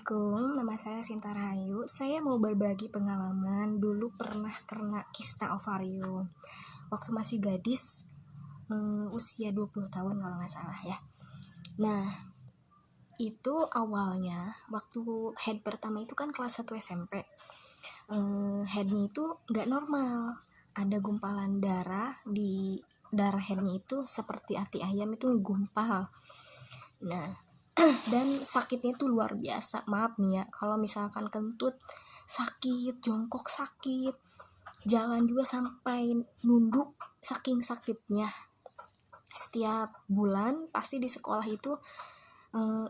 Assalamualaikum, nama saya Sinta Rahayu. Saya mau berbagi pengalaman dulu pernah kena kista ovarium. Waktu masih gadis, usia 20 tahun kalau nggak salah ya. Nah, itu awalnya waktu head pertama itu kan kelas 1 SMP. Headnya itu nggak normal. Ada gumpalan darah di darah headnya itu seperti ati ayam itu gumpal. Nah, dan sakitnya itu luar biasa. Maaf nih ya, kalau misalkan kentut sakit, jongkok sakit, jalan juga sampai nunduk saking sakitnya. Setiap bulan pasti di sekolah itu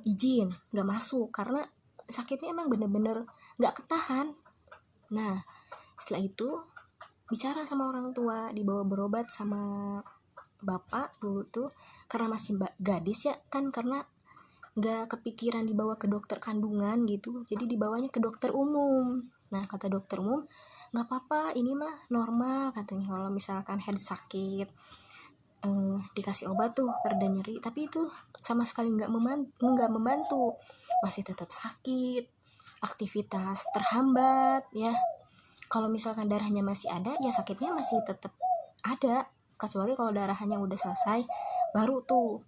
izin gak masuk karena sakitnya emang bener-bener gak ketahan. Nah, setelah itu bicara sama orang tua, dibawa berobat sama bapak dulu tuh, karena masih gadis ya kan, karena gak kepikiran dibawa ke dokter kandungan gitu, jadi dibawanya ke dokter umum. Nah, kata dokter umum, gak apa-apa, ini mah normal katanya kalau misalkan head sakit. Dikasih obat tuh pereda nyeri, tapi itu sama sekali gak membantu, masih tetap sakit, aktivitas terhambat ya. Kalau misalkan darahnya masih ada, ya sakitnya masih tetap ada, kecuali kalau darahnya udah selesai, baru tuh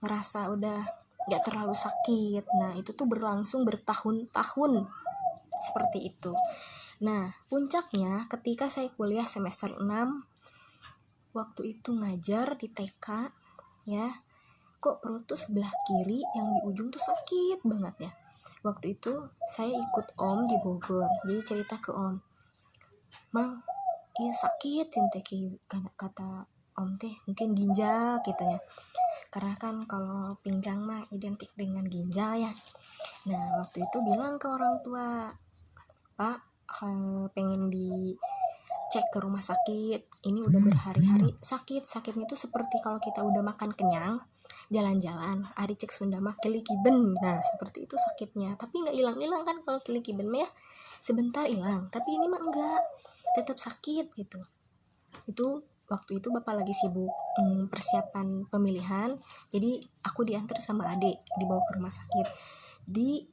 ngerasa udah gak terlalu sakit. Nah, itu tuh berlangsung bertahun-tahun seperti itu. Nah, puncaknya ketika saya kuliah semester 6, waktu itu ngajar di TK ya, kok perut tuh sebelah kiri yang di ujung tuh sakit banget ya. Waktu itu saya ikut om di Bogor, jadi cerita ke om, "Mang, iya sakit teh," kata om teh, "mungkin ginjal," katanya. Karena kan kalau pinggang mah identik dengan ginjal ya. Nah, waktu itu bilang ke orang tua, "Pak, pengen dicek ke rumah sakit, ini udah berhari-hari sakit. Sakitnya itu seperti kalau kita udah makan kenyang, jalan-jalan, ari cek Sunda mah kilikiben. Nah, seperti itu sakitnya. Tapi nggak hilang-hilang kan, kalau kilikiben mah ya sebentar hilang, tapi ini mah enggak, tetap sakit gitu." Itu waktu itu bapak lagi sibuk persiapan pemilihan, jadi aku diantar sama adik, dibawa ke rumah sakit di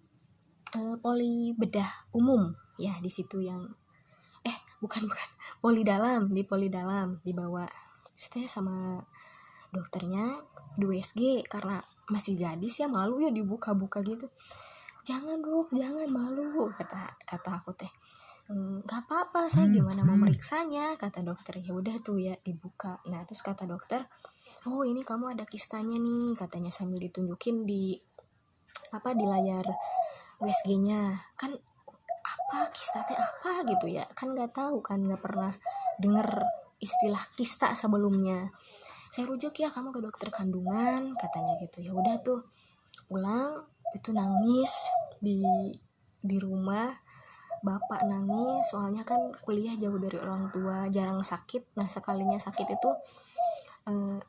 poli bedah umum ya, di situ yang bukan poli dalam, di poli dalam dibawa. Terus saya sama dokternya di USG, karena masih gadis ya, malu ya dibuka-buka gitu. "Jangan dok, jangan, malu," kata aku teh. "Gak apa-apa, saya gimana mau meriksanya," kata dokter. Ya udah tuh ya dibuka. Nah, terus kata dokter, "Oh, ini kamu ada kistanya nih," katanya sambil ditunjukin di layar USG-nya. Kan apa kista teh apa gitu ya, kan nggak tahu kan, nggak pernah denger istilah kista sebelumnya. "Saya rujuk ya kamu ke dokter kandungan," katanya gitu. Ya udah tuh pulang, itu nangis di rumah. Bapak nangis, soalnya kan kuliah jauh dari orang tua, jarang sakit. Nah, sekalinya sakit itu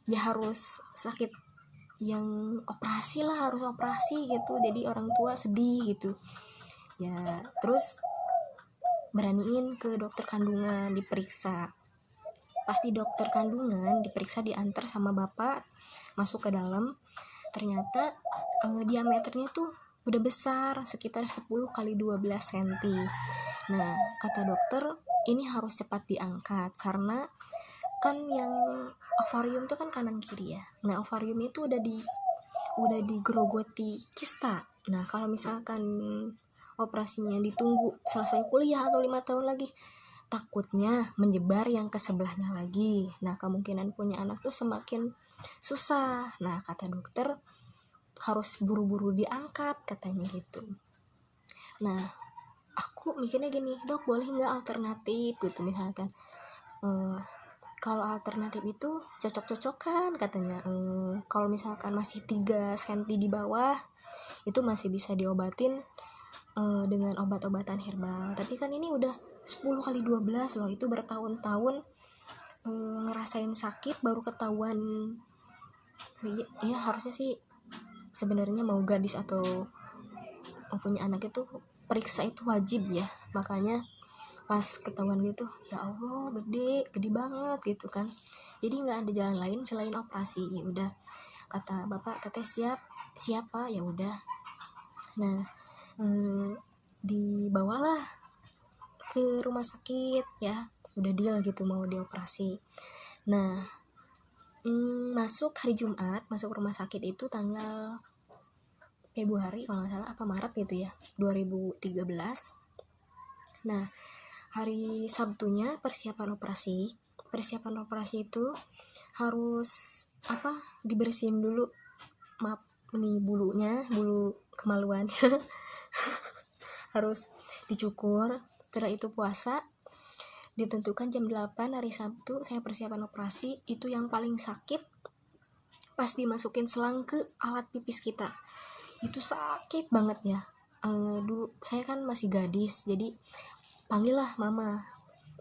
ya harus sakit yang operasi lah, harus operasi gitu. Jadi orang tua sedih gitu ya. Terus beraniin ke dokter kandungan diperiksa. Pasti dokter kandungan diperiksa, diantar sama bapak masuk ke dalam. Ternyata diameternya tuh udah besar, sekitar 10 kali 12 cm. Nah, kata dokter, ini harus cepat diangkat karena kan yang ovarium tuh kan kanan kiri ya. Nah, ovarium itu udah digerogoti kista. Nah, kalau misalkan operasinya ditunggu selesai kuliah atau 5 tahun lagi, takutnya menyebar yang ke sebelahnya lagi. Nah, kemungkinan punya anak tuh semakin susah. Nah, kata dokter harus buru-buru diangkat katanya gitu. Nah, aku mikirnya gini, "Dok, boleh nggak alternatif gitu, misalkan kalau alternatif itu cocok-cocokan," katanya. Kalau misalkan masih 3 cm di bawah itu masih bisa diobatin dengan obat-obatan herbal. Tapi kan ini udah 10 kali 12 loh, itu bertahun-tahun ngerasain sakit, baru ketahuan. Ya harusnya sih sebenarnya mau gadis atau mau punya anak itu periksa itu wajib ya. Makanya pas ketahuan gitu, ya Allah, gede banget gitu kan. Jadi nggak ada jalan lain selain operasi. Ya udah, kata bapak, "Teteh siap?" "Siapa?" "Ya udah." Nah, Dibawalah ke rumah sakit ya, udah deal gitu mau dioperasi. Nah, masuk hari Jumat, masuk rumah sakit itu tanggal Februari kalau nggak salah, apa Maret gitu ya, 2013. Nah, hari Sabtunya persiapan operasi itu harus dibersihin dulu, maaf nih, bulu kemaluan harus dicukur. Setelah itu puasa, ditentukan jam 8 hari Sabtu saya persiapan operasi. Itu yang paling sakit pas dimasukin selang ke alat pipis kita, itu sakit banget ya. Dulu saya kan masih gadis, jadi panggillah mama,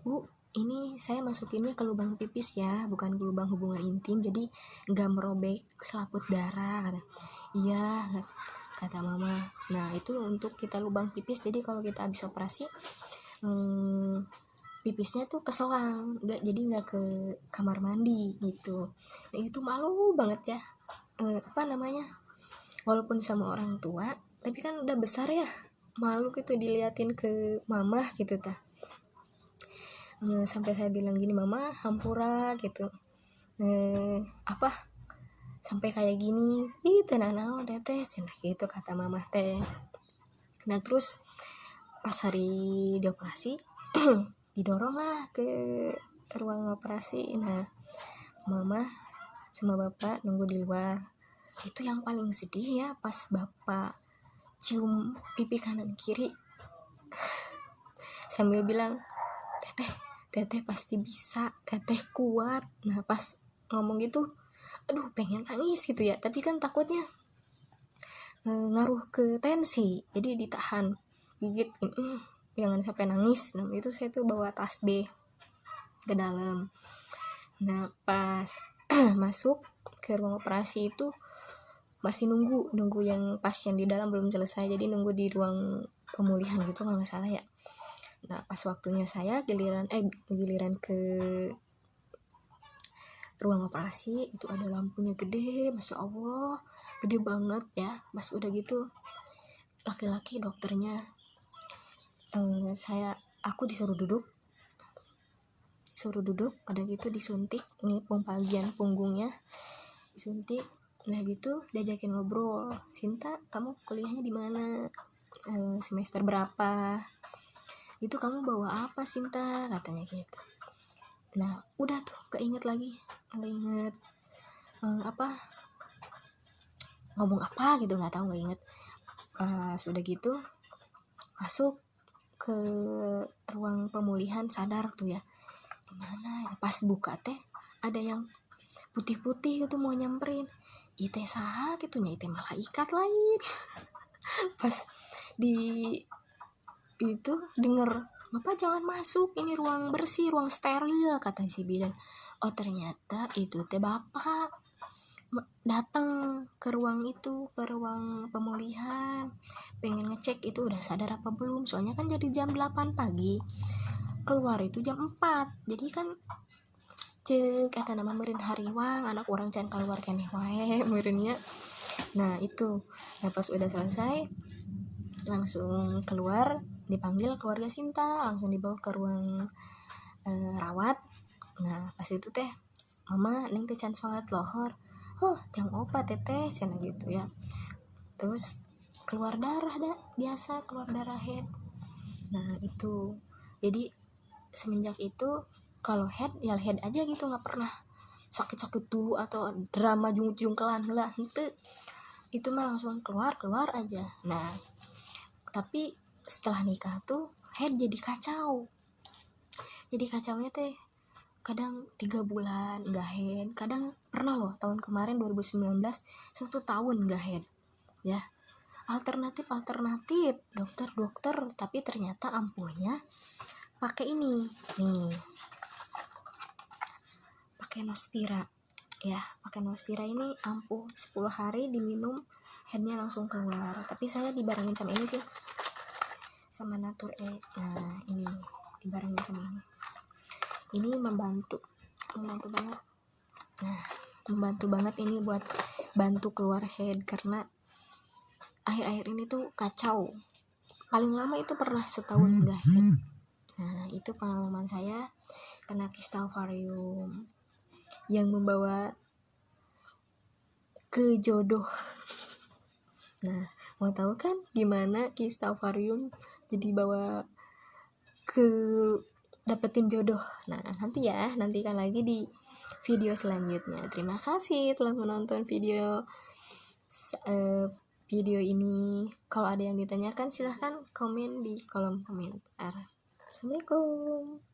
Bu, ini saya masukinnya ke lubang pipis ya, bukan ke lubang hubungan intim, jadi nggak merobek selaput darah, kata. Iya, kata mama. Nah, itu untuk kita lubang pipis, jadi kalau kita habis operasi pipisnya tuh ke selang, nggak ke kamar mandi gitu. Nah, itu malu banget ya, walaupun sama orang tua, tapi kan udah besar ya, malu gitu diliatin ke mama gitu sampai saya bilang gini, mama hampura gitu, sampai kayak gini, tenang naon teteh cenah gitu kata mama teh. Nah, terus pas hari dioperasi didorong lah ke ruang operasi. Nah, mama sama bapak nunggu di luar. Itu yang paling sedih ya, pas bapak cium pipi kanan kiri sambil bilang, teteh pasti bisa, teteh kuat. Nah, pas ngomong gitu, aduh pengen nangis gitu ya, tapi kan takutnya ngaruh ke tensi, jadi ditahan, gigit, jangan sampai nangis. Nah, itu saya tuh bawa tasbih ke dalam. Nah, pas masuk ke ruang operasi itu masih nunggu yang pasien di dalam belum selesai, jadi nunggu di ruang pemulihan gitu kalau nggak salah ya. Nah, pas waktunya saya giliran ke ruang operasi, itu ada lampunya gede, masya Allah, gede banget ya. Pas udah gitu, laki-laki dokternya, aku disuruh duduk, udah gitu disuntik nih bagian punggungnya, disuntik. Nah gitu diajakin ngobrol, Sinta kamu kuliahnya di mana, semester berapa, itu kamu bawa apa Sinta, katanya gitu. Nah udah tuh gak inget ngomong apa gitu, nggak tahu, nggak inget. Sudah gitu masuk ke ruang pemulihan, sadar tuh ya, gimana ya, pas buka teh ada yang putih-putih gitu mau nyamperin, ite saha gitunya, ite malaikat lain. Pas di itu denger, bapak jangan masuk, ini ruang bersih, ruang steril, kata si bidan. Oh ternyata itu teh bapak datang ke ruang pemulihan, pengen ngecek itu udah sadar apa belum, soalnya kan jadi jam 8 pagi, keluar itu jam 4, jadi kan cek kata nama meureun hariwang, anak orang can keluar keneh wae meureunnya. Nah itu, nah pas udah selesai langsung keluar, dipanggil keluarga Sinta, langsung dibawa ke ruang rawat. Nah pas itu teh mama neng teh can sholat lohor, jam 4 teteh sana gitu ya. Terus keluar darah biasa keluar darah head. Nah itu jadi semenjak itu kalau head ya head aja gitu, nggak pernah sakit dulu atau drama jungkelan lah, henteu, itu mah langsung keluar aja. Nah tapi setelah nikah tuh head jadi kacaunya teh, kadang 3 bulan nggak head, kadang pernah loh tahun kemarin 2019 1 tahun nggak head ya. Alternatif dokter, tapi ternyata ampuhnya pakai ini nih, pakai Nostira ya, ini ampuh 10 hari diminum headnya langsung keluar. Tapi saya dibarengin sama ini sih, sama Natur Nah ini dibarengin sama ini membantu banget. Nah membantu banget ini buat bantu keluar head, karena akhir-akhir ini tuh kacau paling lama itu pernah setahun gahit. Nah, itu pengalaman saya kena kista ovarium yang membawa ke jodoh. Nah, mau tahu kan gimana kista ovarium jadi bawa ke dapetin jodoh? Nah, nantikan lagi di video selanjutnya. Terima kasih telah menonton video ini. Kalau ada yang ditanyakan silahkan komen di kolom komentar. Assalamualaikum.